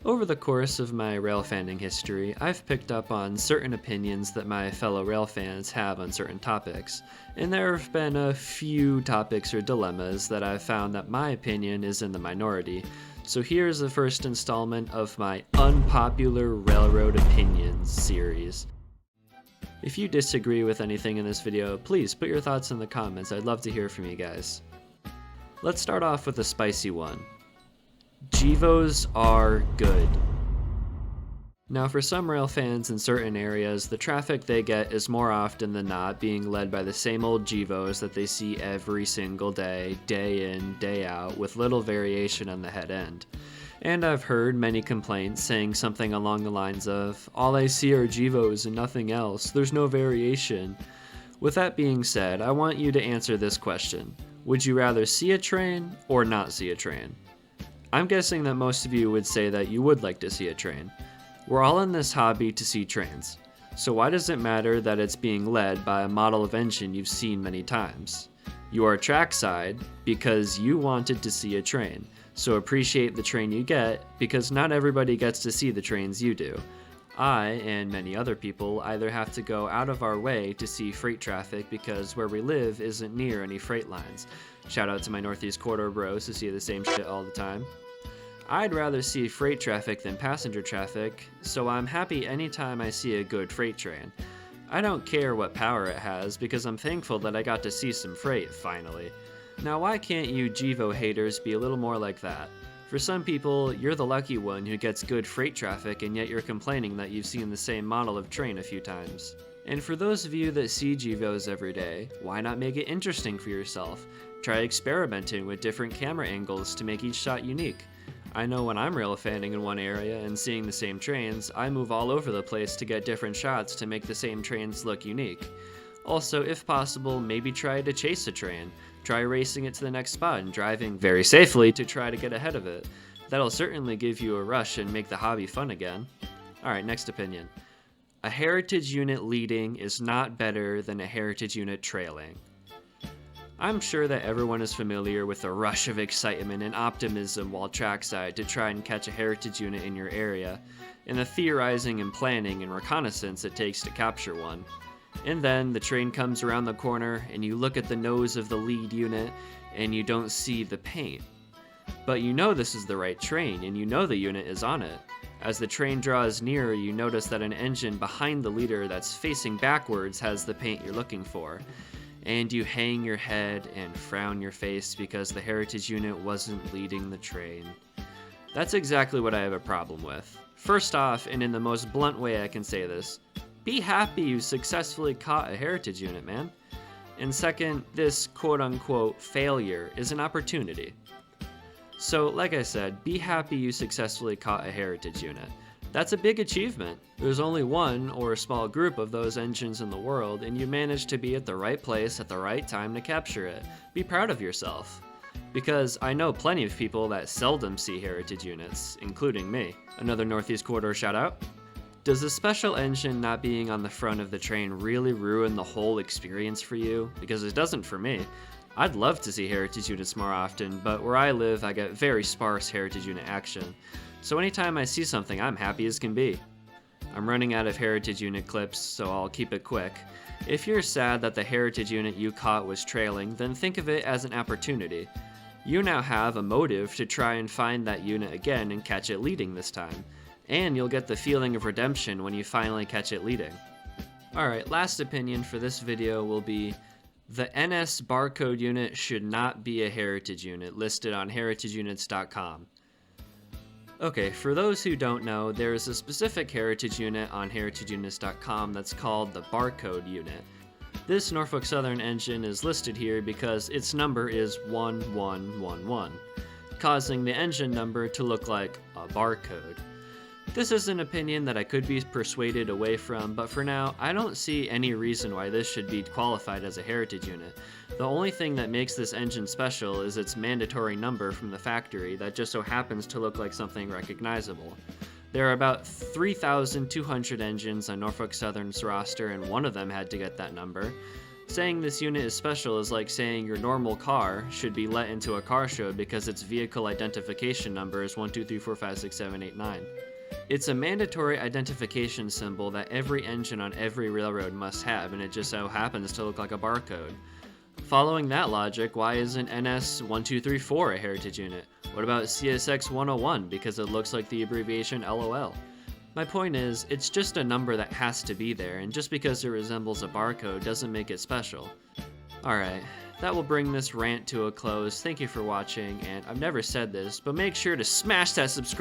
Over the course of my railfanning history, I've picked up on certain opinions that my fellow railfans have on certain topics, and there have been a few topics or dilemmas that I've found that my opinion is in the minority. So here's the first installment of my Unpopular Railroad Opinions series. If you disagree with anything in this video, please put your thoughts in the comments. I'd love to hear from you guys. Let's start off with a spicy one. Gevos are good. Now, for some rail fans in certain areas, the traffic they get is more often than not being led by the same old Gevos that they see every single day, day in, day out, with little variation on the head end. And I've heard many complaints saying something along the lines of, "All I see are Gevos and nothing else, there's no variation." With that being said, I want you to answer this question. Would you rather see a train or not see a train? I'm guessing that most of you would say that you would like to see a train. We're all in this hobby to see trains, so why does it matter that it's being led by a model of engine you've seen many times? You are trackside because you wanted to see a train, so appreciate the train you get because not everybody gets to see the trains you do. I, and many other people, either have to go out of our way to see freight traffic because where we live isn't near any freight lines. Shout out to my Northeast Corridor bros who see the same shit all the time. I'd rather see freight traffic than passenger traffic, so I'm happy anytime I see a good freight train. I don't care what power it has because I'm thankful that I got to see some freight, finally. Now why can't you Gevo haters be a little more like that? For some people, you're the lucky one who gets good freight traffic and yet you're complaining that you've seen the same model of train a few times. And for those of you that see Gevos every day, why not make it interesting for yourself? Try experimenting with different camera angles to make each shot unique. I know when I'm rail fanning in one area and seeing the same trains, I move all over the place to get different shots to make the same trains look unique. Also, if possible, maybe try to chase a train. Try racing it to the next spot and driving very safely to try to get ahead of it. That'll certainly give you a rush and make the hobby fun again. Alright, next opinion. A heritage unit leading is not better than a heritage unit trailing. I'm sure that everyone is familiar with the rush of excitement and optimism while trackside to try and catch a heritage unit in your area, and the theorizing and planning and reconnaissance it takes to capture one. And then the train comes around the corner and you look at the nose of the lead unit and you don't see the paint. But you know this is the right train and you know the unit is on it. As the train draws nearer, you notice that an engine behind the leader that's facing backwards has the paint you're looking for. And you hang your head and frown your face because the heritage unit wasn't leading the train. That's exactly what I have a problem with. First off, and in the most blunt way I can say this, be happy you successfully caught a heritage unit, man. And second, this quote-unquote failure is an opportunity. So, like I said, be happy you successfully caught a heritage unit. That's a big achievement. There's only one or a small group of those engines in the world, and you managed to be at the right place at the right time to capture it. Be proud of yourself. Because I know plenty of people that seldom see heritage units, including me. Another Northeast Corridor shout out. Does the special engine not being on the front of the train really ruin the whole experience for you? Because it doesn't for me. I'd love to see heritage units more often, but where I live I get very sparse heritage unit action. So anytime I see something, I'm happy as can be. I'm running out of heritage unit clips, so I'll keep it quick. If you're sad that the heritage unit you caught was trailing, then think of it as an opportunity. You now have a motive to try and find that unit again and catch it leading this time. And you'll get the feeling of redemption when you finally catch it leading. Alright, last opinion for this video will be the NS barcode unit should not be a heritage unit listed on heritageunits.com. Okay, for those who don't know, there is a specific heritage unit on heritageunits.com that's called the barcode unit. This Norfolk Southern engine is listed here because its number is 1111, causing the engine number to look like a barcode. This is an opinion that I could be persuaded away from, but for now, I don't see any reason why this should be qualified as a heritage unit. The only thing that makes this engine special is its mandatory number from the factory that just so happens to look like something recognizable. There are about 3,200 engines on Norfolk Southern's roster, and one of them had to get that number. Saying this unit is special is like saying your normal car should be let into a car show because its vehicle identification number is 123456789. It's a mandatory identification symbol that every engine on every railroad must have, and it just so happens to look like a barcode. Following that logic, why isn't NS1234 a heritage unit? What about CSX 101 because it looks like the abbreviation LOL? My point is, it's just a number that has to be there, and just because it resembles a barcode doesn't make it special. Alright, that will bring this rant to a close. Thank you for watching, and I've never said this, but make sure to smash that subscribe